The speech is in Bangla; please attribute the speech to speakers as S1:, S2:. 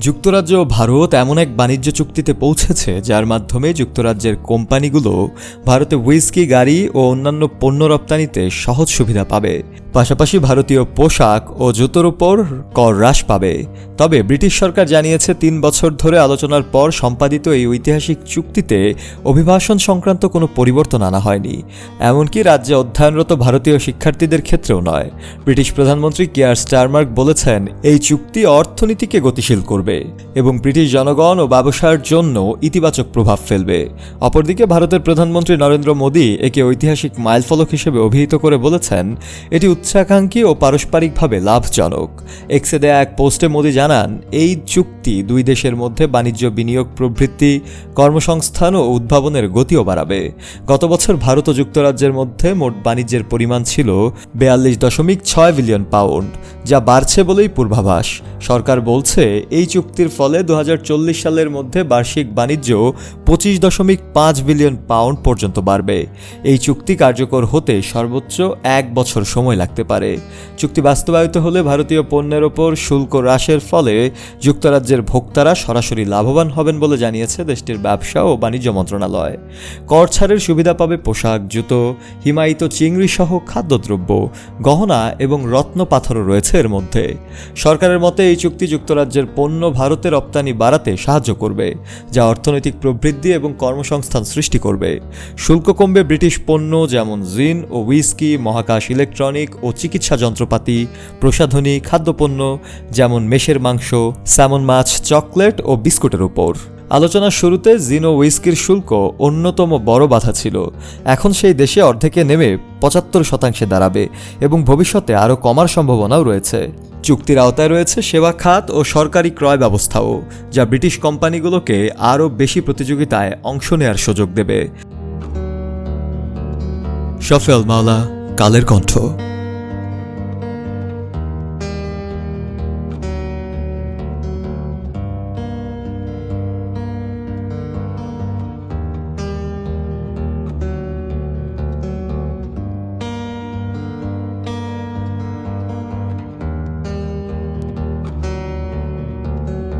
S1: যুক্তরাজ্য ও ভারত এমন এক বাণিজ্য চুক্তিতে পৌঁছেছে যার মাধ্যমে যুক্তরাজ্যের কোম্পানিগুলো ভারতে হুইস্কি, গাড়ি ও অন্যান্য পণ্য রপ্তানিতে সহজ সুবিধা পাবে। পাশাপাশি ভারতীয় পোশাক ও জুতোর উপর কর হ্রাস পাবে। তবে ব্রিটিশ সরকার জানিয়েছে ৩ বছর ধরে আলোচনার পর সম্পাদিত এই ঐতিহাসিক চুক্তিতে অভিবাসন সংক্রান্ত কোনো পরিবর্তন আনা হয়নি, এমনকি রাজ্যে অধ্যয়নরত ভারতীয় শিক্ষার্থীদের ক্ষেত্রেও নয়। ব্রিটিশ প্রধানমন্ত্রী কিয়ার স্টারমার বলেছেন, এই চুক্তি অর্থনীতিকে গতিশীল করবে এবং ব্রিটিশ জনগণ ও ব্যবসায়ের জন্য ইতিবাচক প্রভাব ফেলবে। অপরদিকে ভারতের প্রধানমন্ত্রী নরেন্দ্র মোদী একে ঐতিহাসিক মাইলফলক হিসেবে অভিহিত করে বলেছেন, এটি উচ্চাকাঙ্ক্ষী ও পারস্পরিকভাবে লাভজনক। এক্সে দেয়া এক পোস্টে মোদী জানান, এই চুক্তি দুই দেশের মধ্যে বাণিজ্য, বিনিয়োগ প্রবৃদ্ধি, কর্মসংস্থান ও উদ্ভাবনের গতিও বাড়াবে। গত বছর ভারত ও যুক্তরাজ্যের মধ্যে মোট বাণিজ্যের পরিমাণ ছিল 42.6 বিলিয়ন পাউন্ড, যা বাড়ছে বলেই পূর্বাভাস। সরকার বলছে, এই চুক্তির ফলে 2040 সালের মধ্যে বার্ষিক বাণিজ্য 25.5 বিলিয়ন পাউন্ড পর্যন্ত বাড়বে। এই চুক্তি কার্যকর হতে সর্বোচ্চ 1 বছর সময় লাগতে পারে। চুক্তি বাস্তবায়িত হলে ভারতীয় পণ্যের ওপর শুল্ক হ্রাসের ফলে যুক্তরাজ্যের ভোক্তারা সরাসরি লাভবান হবেন বলে জানিয়েছে দেশটির ব্যবসা ও বাণিজ্য মন্ত্রণালয়। কর ছাড়ের সুবিধা পাবে পোশাক, জুতো, হিমায়িত চিংড়ি সহ খাদ্যদ্রব্য, গহনা এবং রত্ন পাথরও রয়েছে এর মধ্যে। সরকারের মতে এই চুক্তি যুক্তরাজ্যের পণ্য ভারতে রপ্তানি বাড়াতে সাহায্য করবে, যা অর্থনৈতিক প্রবৃদ্ধি এবং কর্মসংস্থান সৃষ্টি করবে। শুল্ক কমবে ব্রিটিশ পণ্য যেমন জিন ও হুইস্কি, মহাকাশ, ইলেকট্রনিক ও চিকিৎসা যন্ত্রপাতি, প্রসাধনী, খাদ্যপণ্য যেমন মেষের মাংস, স্যামন মাছ, চকলেট ও বিস্কুটের উপর। আলোচনার শুরুতে জিন ও হুইস্কির শুল্ক অন্যতম বড় বাধা ছিল। এখন সেই দেশে অর্ধেকে নেমে 75% দাঁড়াবে এবং ভবিষ্যতে আরও কমার সম্ভাবনাও রয়েছে। চুক্তির আওতায় রয়েছে সেবা খাত ও সরকারি ক্রয় ব্যবস্থাও, যা ব্রিটিশ কোম্পানিগুলোকে আরও বেশি প্রতিযোগিতায় অংশ নেয়ার সুযোগ দেবে। শফিউল মাওলা, কালের কণ্ঠ।